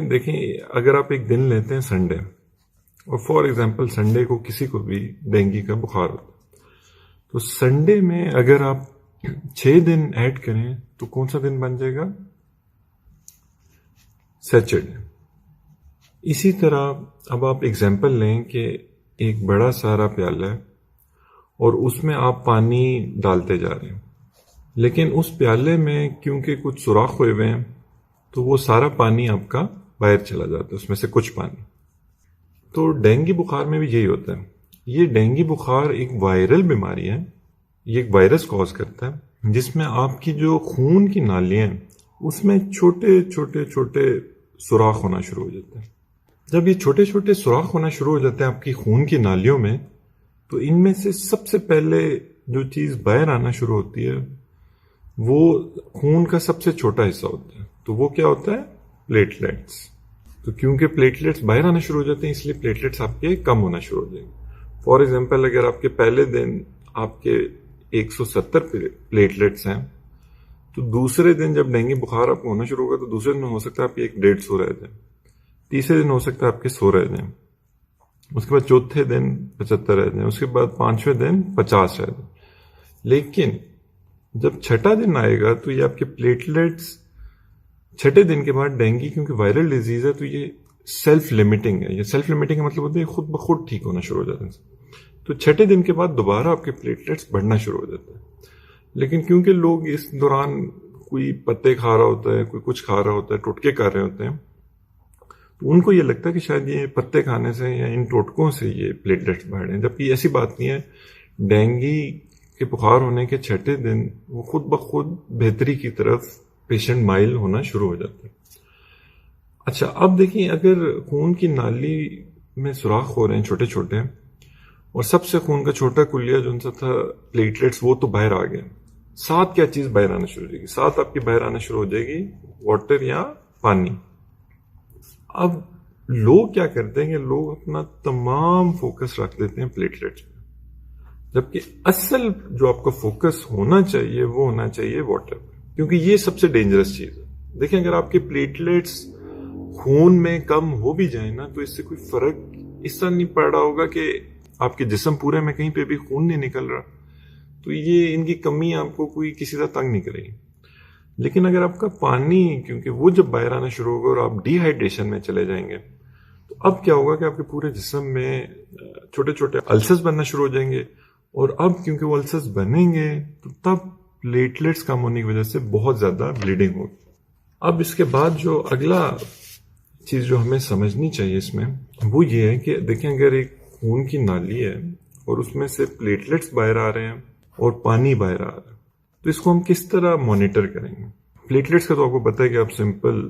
دیکھیں، اگر آپ ایک دن لیتے ہیں سنڈے، اور فار ایگزامپل سنڈے کو کسی کو بھی ڈینگی کا بخار ہوتا ہے، تو سنڈے میں اگر آپ 6 دن ایڈ کریں تو کون سا دن بن جائے گا؟ سیچرڈے۔ اسی طرح اب آپ ایگزامپل لیں کہ ایک بڑا سارا پیالہ ہے اور اس میں آپ پانی ڈالتے جا رہے ہیں، لیکن اس پیالے میں کیونکہ کچھ سوراخ ہوئے ہوئے ہیں تو وہ سارا پانی آپ کا باہر چلا جاتا ہے، اس میں سے کچھ پانی۔ تو ڈینگی بخار میں بھی یہی ہوتا ہے۔ یہ ڈینگی بخار ایک وائرل بیماری ہے، یہ ایک وائرس کاز کرتا ہے، جس میں آپ کی جو خون کی نالیاں ہیں اس میں چھوٹے چھوٹے چھوٹے سوراخ ہونا شروع ہو جاتے ہیں۔ جب یہ چھوٹے چھوٹے سوراخ ہونا شروع ہو جاتے ہیں آپ کی خون کی نالیوں میں، تو ان میں سے سب سے پہلے جو چیز باہر آنا شروع ہوتی ہے وہ خون کا سب سے چھوٹا حصہ ہوتا ہے۔ تو وہ کیا ہوتا ہے؟ پلیٹلیٹس۔ تو کیونکہ پلیٹلیٹس باہر آنا شروع ہو جاتے ہیں، اس لیے پلیٹلیٹس آپ کے کم ہونا شروع ہو جائیں گے۔ فار ایگزامپل اگر آپ کے پہلے دن آپ کے 170 پلیٹلیٹس ہیں، تو دوسرے دن جب ڈینگی بخار آپ کو ہونا شروع ہوگا تو دوسرے دن ہو سکتا ہے آپ کے 150 رہ جائیں، تیسرے دن ہو سکتا ہے آپ کے 100 رہ جائیں، اس کے بعد چوتھے دن 75 رہ جائیں، اس کے بعد پانچویں دن 50 رہ جائیں۔ لیکن جب چھٹا دن آئے گا تو یہ آپ کے پلیٹلیٹس چھٹے دن کے بعد، ڈینگی کیونکہ وائرل ڈیزیز ہے تو یہ سیلف لمیٹنگ ہے۔ یہ سیلف لمیٹنگ کا مطلب ہوتا ہے خود بخود ٹھیک ہونا شروع ہو جاتا ہے۔ تو چھٹے دن کے بعد دوبارہ آپ کے پلیٹلیٹس بڑھنا شروع ہو جاتا ہے۔ لیکن کیونکہ لوگ اس دوران کوئی پتے کھا رہا ہوتا ہے، کوئی کچھ کھا رہا ہوتا ہے، ٹوٹکے کر رہے ہوتے ہیں، تو ان کو یہ لگتا ہے کہ شاید یہ پتے کھانے سے یا ان ٹوٹکوں سے یہ پلیٹلیٹس بڑھ رہے ہیں، جبکہ ایسی بات نہیں ہے۔ ڈینگی کے بخار ہونے کے چھٹے دن وہ خود بخود بہتری کی طرف پیشنٹ مائل ہونا شروع ہو جاتا ہے۔ اچھا، اب دیکھیں اگر خون کی نالی میں سوراخ ہو رہے ہیں چھوٹے چھوٹے، اور سب سے خون کا چھوٹا کلیہ جو ان سے تھا پلیٹلیٹس، وہ تو باہر آ گیا، ساتھ کیا چیز باہر آنا شروع ہو جائے گی؟ ساتھ آپ کی باہر آنا شروع ہو جائے گی واٹر یا پانی۔ اب لوگ کیا کرتے ہیں کہ لوگ اپنا تمام فوکس رکھ دیتے ہیں پلیٹلیٹس پہ، جبکہ اصل جو آپ کا فوکس ہونا چاہیے وہ ہونا چاہیے واٹر پہ، کیونکہ یہ سب سے ڈینجرس چیز ہے۔ دیکھیں اگر آپ کے پلیٹلیٹس خون میں کم ہو بھی جائیں نا تو اس سے کوئی فرق اس طرح نہیں پڑ رہا ہوگا کہ آپ کے جسم پورے میں کہیں پہ بھی خون نہیں نکل رہا، تو یہ ان کی کمی آپ کو کوئی کسی طرح تنگ نہیں کرے گی۔ لیکن اگر آپ کا پانی، کیونکہ وہ جب باہر آنا شروع ہوگا اور آپ ڈی ہائیڈریشن میں چلے جائیں گے، تو اب کیا ہوگا کہ آپ کے پورے جسم میں چھوٹے چھوٹے السرز بننا شروع ہو جائیں گے، اور اب کیونکہ وہ السرز بنیں گے تو تب پلیٹلیٹس کم ہونے کی وجہ سے بہت زیادہ بلیڈنگ ہوگی۔ اب اس کے بعد جو اگلا چیز جو ہمیں سمجھنی چاہیے اس میں، وہ یہ ہے کہ دیکھیں اگر ایک خون کی نالی ہے اور اس میں سے پلیٹلیٹس باہر آ رہے ہیں اور پانی باہر آ رہا ہے، تو اس کو ہم کس طرح مانیٹر کریں گے؟ پلیٹلیٹس کا تو آپ کو پتہ ہے کہ آپ سمپل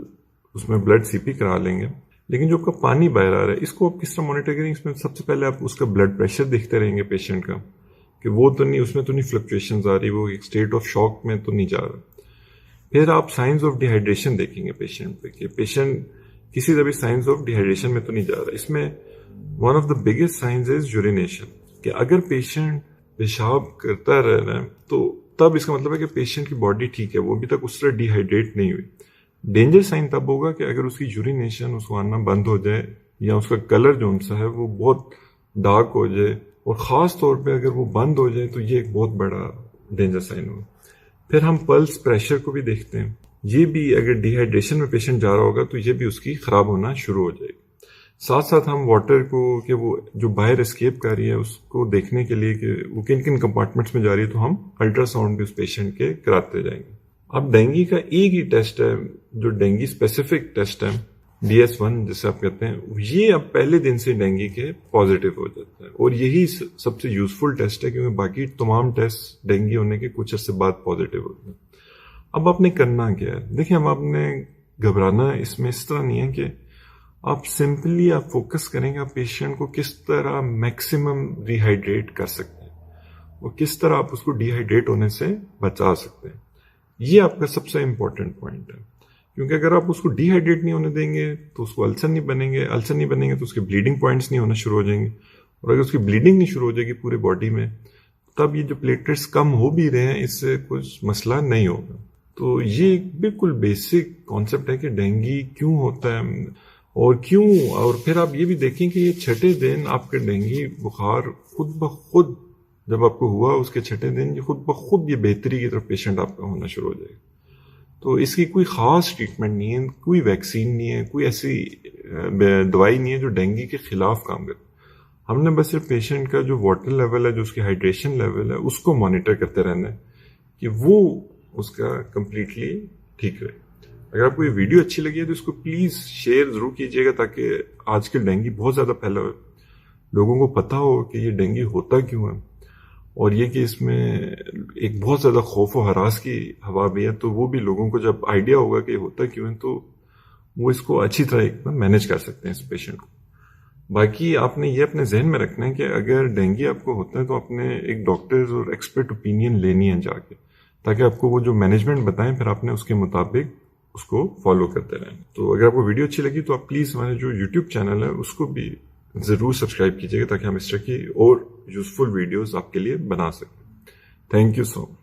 اس میں بلڈ سی پی کرا لیں گے، لیکن جو آپ کا پانی باہر آ رہا ہے اس کو آپ کس طرح مانیٹر کریں گے؟ اس میں سب سے پہلے آپ اس کا بلڈ پریشر دیکھتے رہیں گے پیشنٹ کا، کہ وہ تو نہیں، اس میں تو نہیں فلکچویشنز آ رہی، وہ ایک اسٹیٹ آف شاک میں تو نہیں جا رہا۔ پھر آپ سائنز آف ڈی ہائیڈریشن دیکھیں گے پیشنٹ پہ، کہ پیشنٹ کسی طرح بھی سائنز آف ڈی ہائیڈریشن میں تو نہیں جا رہا۔ اس میں one of the biggest signs is urination, کہ اگر پیشنٹ پیشاب کرتا رہ رہا ہے تو تب اس کا مطلب ہے کہ پیشنٹ کی باڈی ٹھیک ہے، وہ ابھی تک اس طرح ڈی ہائیڈریٹ نہیں ہوئی۔ ڈینجر سائن تب ہوگا کہ اگر اس کی یورینیشن اس کو آنا بند ہو جائے، یا اس کا کلر جو سا ہے وہ بہت ڈارک ہو جائے، اور خاص طور پہ اگر وہ بند ہو جائے تو یہ ایک بہت بڑا ڈینجر سائن ہوگا۔ پھر ہم پلس پریشر کو بھی دیکھتے ہیں، یہ بھی اگر ڈی ہائیڈریشن میں پیشنٹ جا رہا ہوگا تو یہ بھی اس کی خراب ہونا شروع ہو جائے گی۔ ساتھ ساتھ ہم واٹر کو، کہ وہ جو باہر اسکیپ کر رہی ہے اس کو دیکھنے کے لیے کہ وہ کن کن کمپارٹمنٹس میں جا رہی ہے، تو ہم الٹرا ساؤنڈ بھی اس پیشنٹ کے کراتے جائیں گے۔ اب ڈینگی کا ایک ہی ٹیسٹ ہے جو ڈینگی اسپیسیفک ٹیسٹ ہے، DS1 جسے آپ کہتے ہیں، یہ اب پہلے دن سے ڈینگی کے پازیٹیو ہو جاتا ہے، اور یہی سب سے یوزفل ٹیسٹ ہے، کیونکہ باقی تمام ٹیسٹ ڈینگی ہونے کے کچھ عرصے بعد پازیٹیو ہوتے ہیں۔ اب آپ نے کرنا کیا ہے؟ دیکھیں اب آپ نے گھبرانا اس میں اس طرح نہیں ہے کہ آپ سمپلی آپ فوکس کریں گے آپ پیشنٹ کو کس طرح میکسیمم ری ہائیڈریٹ کر سکتے ہیں، اور کس طرح آپ اس کو ڈی ہائیڈریٹ ہونے سے بچا سکتے ہیں۔ یہ آپ کا سب سے امپورٹنٹ پوائنٹ ہے، کیونکہ اگر آپ اس کو ڈی ہائیڈریٹ نہیں ہونے دیں گے تو اس کو السر نہیں بنیں گے، السر نہیں بنیں گے تو اس کے بلیڈنگ پوائنٹس نہیں ہونا شروع ہو جائیں گے، اور اگر اس کی بلیڈنگ نہیں شروع ہو جائے گی پورے باڈی میں، تب یہ جو پلیٹلیٹس کم ہو بھی رہے ہیں اس سے کچھ مسئلہ نہیں ہوگا۔ تو یہ ایک بالکل بیسک کانسیپٹ ہے کہ ڈینگی کیوں ہوتا ہے اور کیوں. اور پھر آپ یہ بھی دیکھیں کہ یہ چھٹے دن آپ کے ڈینگی بخار خود بخود جب آپ کو ہوا اس کے چھٹے دن یہ خود بخود یہ بہتری کی طرف پیشنٹ آپ کا ہونا شروع ہو جائے گا. تو اس کی کوئی خاص ٹریٹمنٹ نہیں ہے, کوئی ویکسین نہیں ہے, کوئی ایسی دوائی نہیں ہے جو ڈینگی کے خلاف کام کرے. ہم نے بس صرف پیشنٹ کا جو واٹر لیول ہے, جو اس کی ہائیڈریشن لیول ہے, اس کو مانیٹر کرتے رہنا ہے کہ وہ اس کا کمپلیٹلی ٹھیک رہے. اگر آپ کو یہ ویڈیو اچھی لگی ہے تو اس کو پلیز شیئر ضرور کیجیے گا تاکہ آج کل ڈینگی بہت زیادہ پھیلا ہو, لوگوں کو پتہ ہو کہ یہ ڈینگی ہوتا کیوں ہے, اور یہ کہ اس میں ایک بہت زیادہ خوف و ہراس کی ہوا بھی ہے. تو وہ بھی لوگوں کو جب آئیڈیا ہوگا کہ یہ ہوتا کیوں ہے تو وہ اس کو اچھی طرح مینیج کر سکتے ہیں اس پیشنٹ کو. باقی آپ نے یہ اپنے ذہن میں رکھنا ہے کہ اگر ڈینگی آپ کو ہوتا ہے تو آپ نے ایک ڈاکٹرز اور ایکسپرٹ اوپینین لینی ہے جا کے, تاکہ آپ کو وہ جو مینجمنٹ بتائیں پھر آپ نے اس کے مطابق اس کو فالو کرتے رہیں. تو اگر آپ کو ویڈیو اچھی لگی تو آپ پلیز ہمارے جو یوٹیوب چینل ہے اس کو بھی ضرور سبسکرائب کیجیے گا تاکہ ہم اس طرح کی اور یوزفل ویڈیوز آپ کے لیے بنا سکیں. Thank you so much.